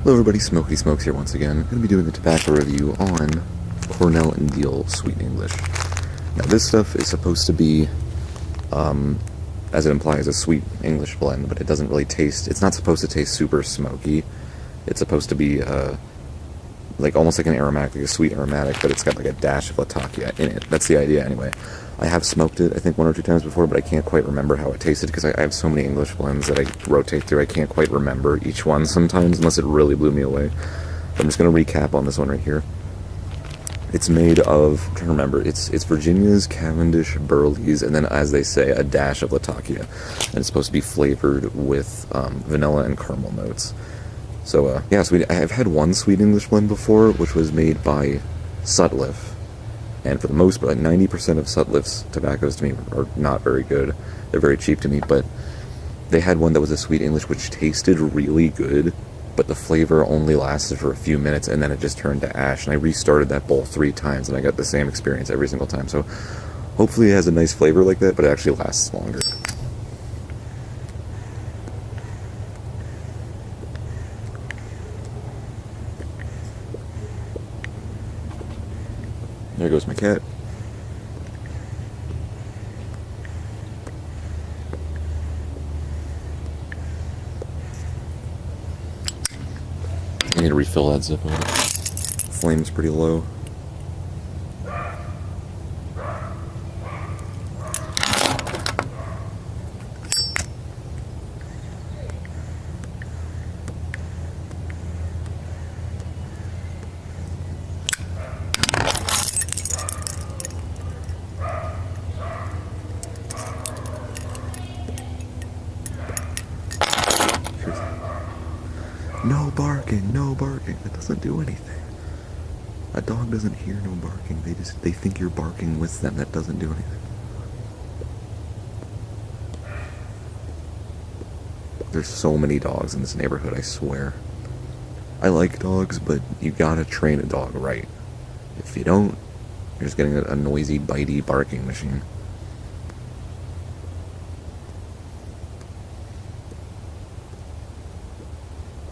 Hello everybody, Smokey Smokes here once again. I'm going to be doing a tobacco review on Cornell Diehl Sweet English. Now this stuff is supposed to be, as it implies, a sweet English blend, but it doesn't really taste, it's not supposed to taste super smoky. It's supposed to be, like almost like an aromatic, like a sweet aromatic, but it's got like a dash of Latakia in it. That's the idea anyway. I have smoked it, I think, 1 or 2 times before, but I can't quite remember how it tasted because I have so many English blends that I rotate through. I can't quite remember each one sometimes unless it really blew me away. So I'm just going to recap on this one right here. It's made of, I'm trying to remember, it's Virginia's, Cavendish, Burley's, and then, as they say, a dash of Latakia. And it's supposed to be flavored with vanilla and caramel notes. So, yeah, so I've had one sweet English blend before, which was made by Sutliff. And for the most part, 90% of Sutliff's tobaccos to me are not very good. They're very cheap to me, but they had one that was a sweet English which tasted really good, but the flavor only lasted for a few minutes and then it just turned to ash. And I restarted that bowl 3 times and I got the same experience every single time. So hopefully it has a nice flavor like that, but it actually lasts longer. There goes my cat. I need to refill that Zippo. Flame's pretty low. No barking, no barking. That doesn't do anything. A dog doesn't hear no barking. They think you're barking with them. That doesn't do anything. There's so many dogs in this neighborhood, I swear. I like dogs, but you gotta train a dog right. If you don't, you're just getting a noisy, bitey, barking machine.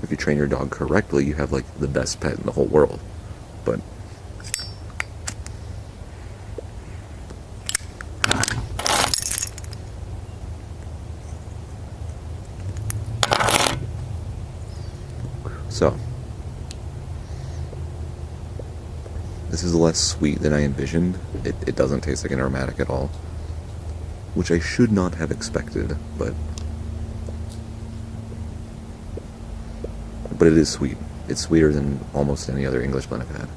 If you train your dog correctly, you have like the best pet in the whole world. But so this is less sweet than I envisioned. It doesn't taste like an aromatic at all, which I should not have expected, but it is sweet. It's sweeter than almost any other English blend I've had.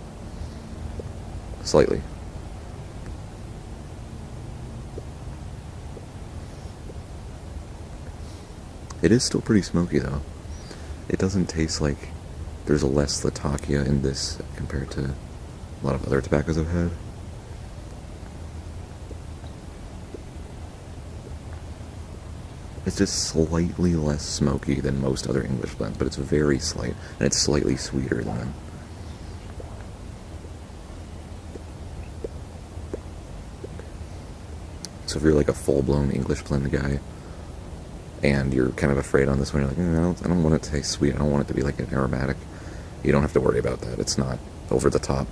Slightly. It is still pretty smoky though. It doesn't taste like there's a less Latakia in this compared to a lot of other tobaccos I've had. It's just slightly less smoky than most other English blends, but it's very slight, and it's slightly sweeter than them. So if you're like a full-blown English blend guy, and you're kind of afraid on this one, you're like, I don't want it to taste sweet, I don't want it to be like an aromatic, you don't have to worry about that. It's not over the top.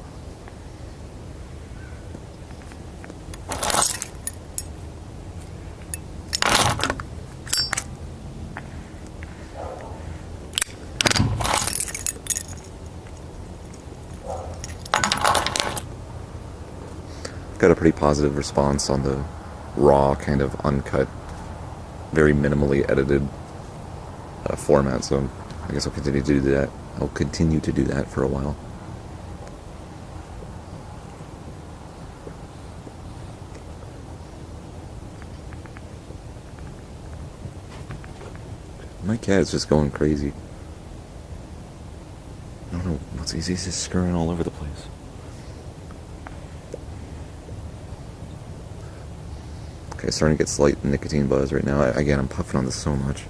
Got a pretty positive response on the raw, kind of uncut, very minimally edited format, so I guess I'll continue to do that. I'll continue to do that for a while. My cat is just going crazy. I don't know, he's just scurrying all over the place. Okay, starting to get slight nicotine buzz right now. Again, I'm puffing on this so much.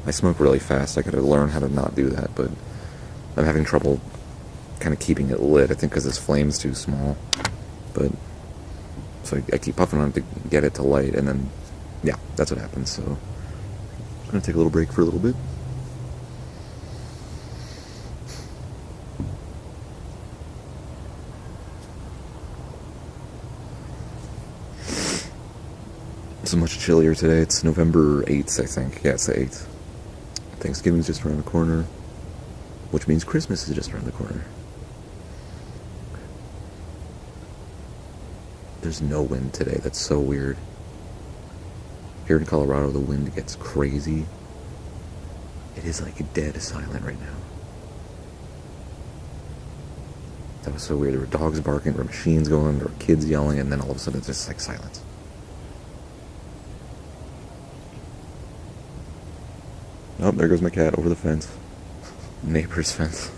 I smoke really fast. I gotta learn how to not do that, but I'm having trouble kind of keeping it lit. I think because this flame's too small. But so I keep puffing on it to get it to light, and then yeah, that's what happens. So I'm gonna take a little break for a little bit. It's much chillier today. It's November 8th, I think. Yeah, it's the 8th. Thanksgiving's just around the corner, which means Christmas is just around the corner. There's no wind today. That's so weird. Here in Colorado, the wind gets crazy. It is like dead silent right now. That was so weird. There were dogs barking, there were machines going, there were kids yelling, and then all of a sudden it's just like silence. Oh, there goes my cat over the fence. Neighbor's fence.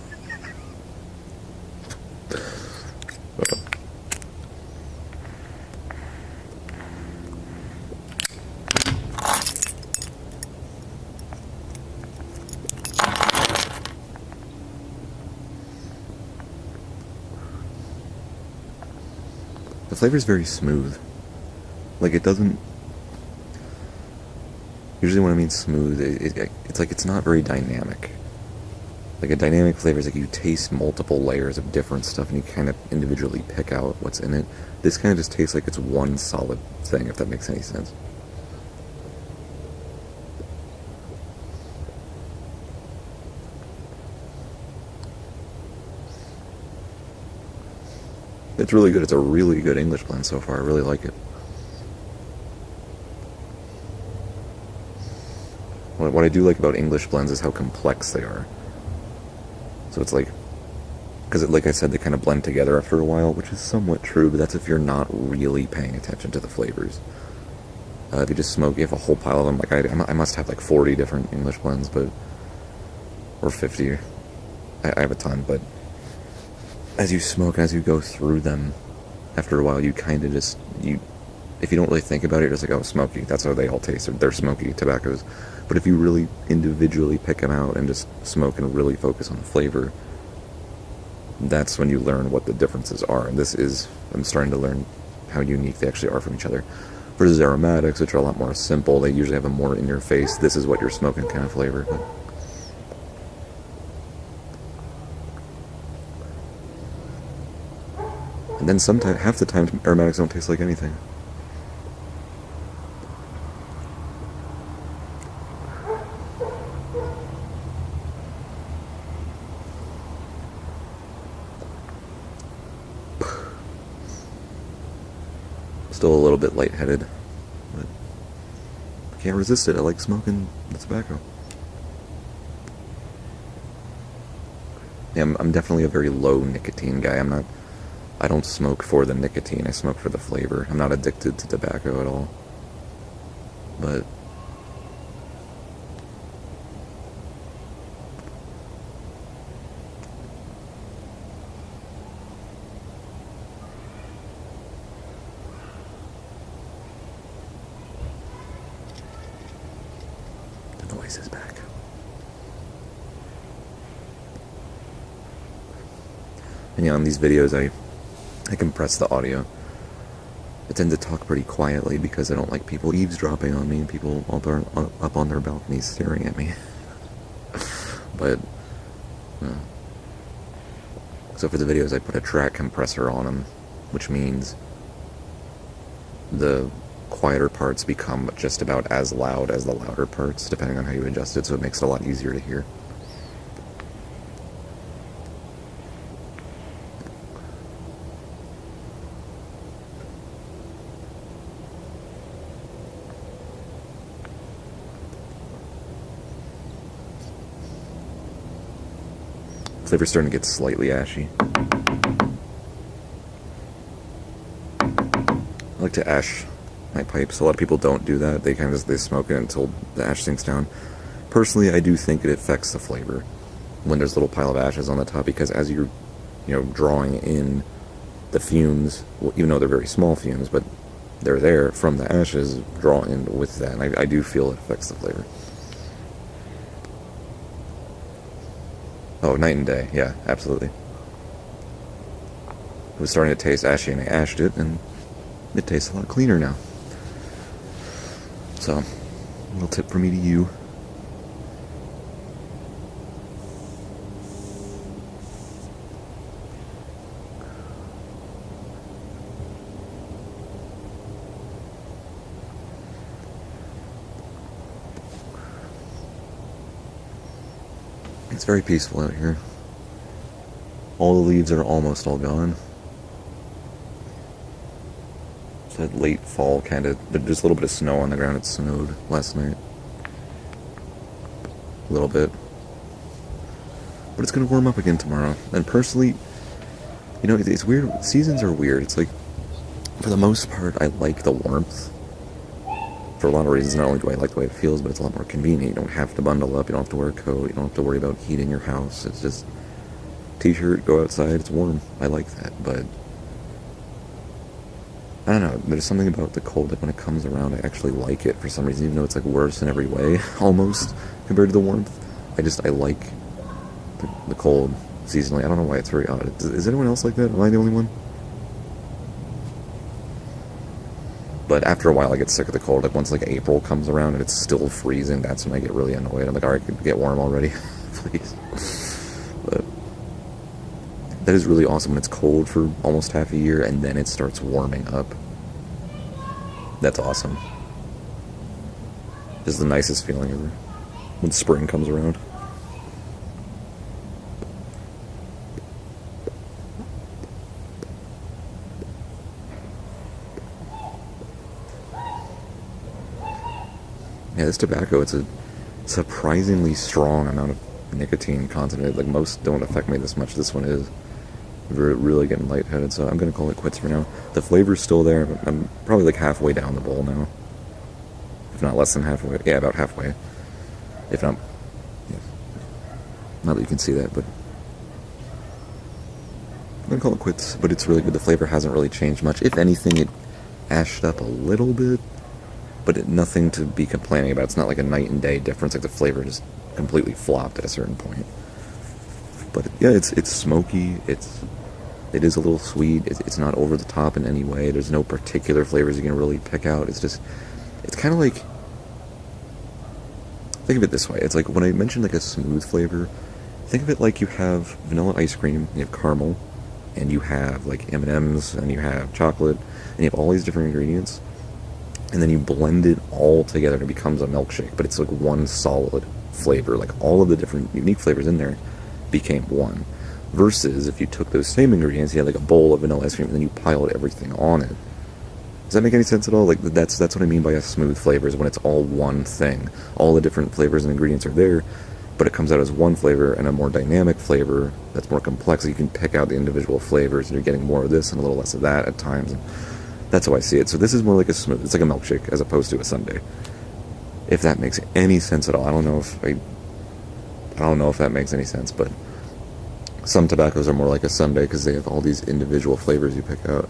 The flavor is very smooth. Like, it doesn't... Usually when I mean smooth, it's like it's not very dynamic. Like, a dynamic flavor is like you taste multiple layers of different stuff and you kind of individually pick out what's in it. This kind of just tastes like it's one solid thing, if that makes any sense. It's really good. It's a really good English blend so far. I really like it. What I do like about English blends is how complex they are. So it's like, because like I said, they kind of blend together after a while, which is somewhat true, but that's if you're not really paying attention to the flavors. If you just smoke, you have a whole pile of them. Like I must have like 40 different English blends, or 50. I have a ton, but as you smoke, as you go through them, after a while, you kind of just, if you don't really think about it, you're just like, oh, smoky. That's how they all taste. They're smoky tobaccos. But if you really individually pick them out and just smoke and really focus on the flavor, that's when you learn what the differences are. And I'm starting to learn how unique they actually are from each other. Versus aromatics, which are a lot more simple. They usually have a more in your face, this is what you're smoking kind of flavor. But and then sometimes, half the time, aromatics don't taste like anything. Still a little bit lightheaded, but I can't resist it. I like smoking the tobacco. Yeah, I'm definitely a very low nicotine guy. I don't smoke for the nicotine, I smoke for the flavor. I'm not addicted to tobacco at all. But the noise is back. And yeah, on these videos I compress the audio. I tend to talk pretty quietly because I don't like people eavesdropping on me and people up on their balconies staring at me. But so for the videos I put a track compressor on them, which means the quieter parts become just about as loud as the louder parts, depending on how you adjust it, so it makes it a lot easier to hear. Flavor's starting to get slightly ashy. I like to ash my pipes. A lot of people don't do that. They smoke it until the ash sinks down. Personally, I do think it affects the flavor when there's a little pile of ashes on the top, because as you're, drawing in the fumes, even though they're very small fumes, but they're there from the ashes, draw in with that. And I do feel it affects the flavor. Oh, night and day. Yeah, absolutely. It was starting to taste ashy, and I ashed it, and it tastes a lot cleaner now. So, a little tip from me to you. It's very peaceful out here. All the leaves are almost all gone. It's that late fall kind of... There's a little bit of snow on the ground. It snowed last night. A little bit. But it's going to warm up again tomorrow. And personally, you know, it's weird. Seasons are weird. It's like, for the most part, I like the warmth. For a lot of reasons. Not only do I like the way it feels, but it's a lot more convenient. You don't have to bundle up. You don't have to wear a coat. You don't have to worry about heating your house. It's just t-shirt, go outside, it's warm. I like that, but I don't know. There's something about the cold that when it comes around, I actually like it for some reason, even though it's like worse in every way, almost, compared to the warmth. I like the cold seasonally. I don't know why it's very odd. Is anyone else like that? Am I the only one? But after a while, I get sick of the cold. Like, once, like, April comes around and it's still freezing, that's when I get really annoyed. I'm like, alright, get warm already. Please. But that is really awesome when it's cold for almost half a year and then it starts warming up. That's awesome. This is the nicest feeling ever. When spring comes around. Yeah, this tobacco, it's a surprisingly strong amount of nicotine content. Like, most don't affect me this much. This one is. We're really getting lightheaded, so I'm going to call it quits for now. The flavor's still there, but I'm probably like halfway down the bowl now. If not less than halfway. Yeah, about halfway. If not... Yeah. Not that you can see that, but... I'm going to call it quits, but it's really good. The flavor hasn't really changed much. If anything, it ashed up a little bit, but nothing to be complaining about. It's not like a night and day difference. Like, the flavor just completely flopped at a certain point. But yeah, it's smoky. It is a little sweet. It's not over the top in any way. There's no particular flavors you can really pick out. It's kind of like, think of it this way. It's like when I mentioned like a smooth flavor, think of it like you have vanilla ice cream, you have caramel, and you have like M&Ms, and you have chocolate, and you have all these different ingredients, and then you blend it all together and it becomes a milkshake, but it's like one solid flavor. Like, all of the different unique flavors in there became one. Versus if you took those same ingredients, you had like a bowl of vanilla ice cream, and then you piled everything on it. Does that make any sense at all? Like, that's what I mean by a smooth flavor, is when it's all one thing. All the different flavors and ingredients are there, but it comes out as one flavor, and a more dynamic flavor that's more complex. So you can pick out the individual flavors, and you're getting more of this and a little less of that at times. And that's how I see it. So this is more like a smooth. It's like a milkshake as opposed to a sundae. If that makes any sense at all. I don't know if that makes any sense, but some tobaccos are more like a sundae because they have all these individual flavors you pick out.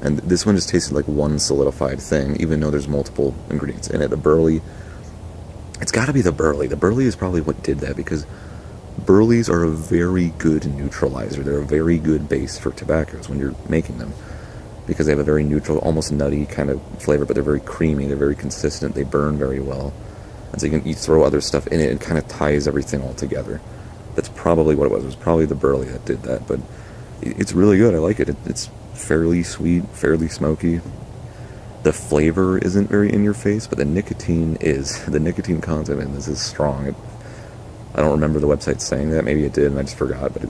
And this one just tasted like one solidified thing, even though there's multiple ingredients in it. The burley, it's got to be the burley. The burley is probably what did that, because burleys are a very good neutralizer. They're a very good base for tobaccos when you're making them, because they have a very neutral, almost nutty kind of flavor, but they're very creamy, they're very consistent, they burn very well. And so you throw other stuff in it, and kind of ties everything all together. That's probably what it was. It was probably the burley that did that, but it's really good. I like it. It's fairly sweet, fairly smoky. The flavor isn't very in your face, but the nicotine is. The nicotine content in this is strong. I don't remember the website saying that. Maybe it did, and I just forgot, but I'm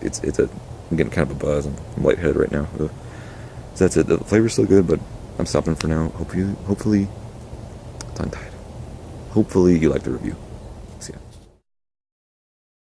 getting kind of a buzz. I'm lightheaded right now. So that's it. The flavor's still good, but I'm stopping for now. Hopefully, tongue-tied. Hopefully you like the review.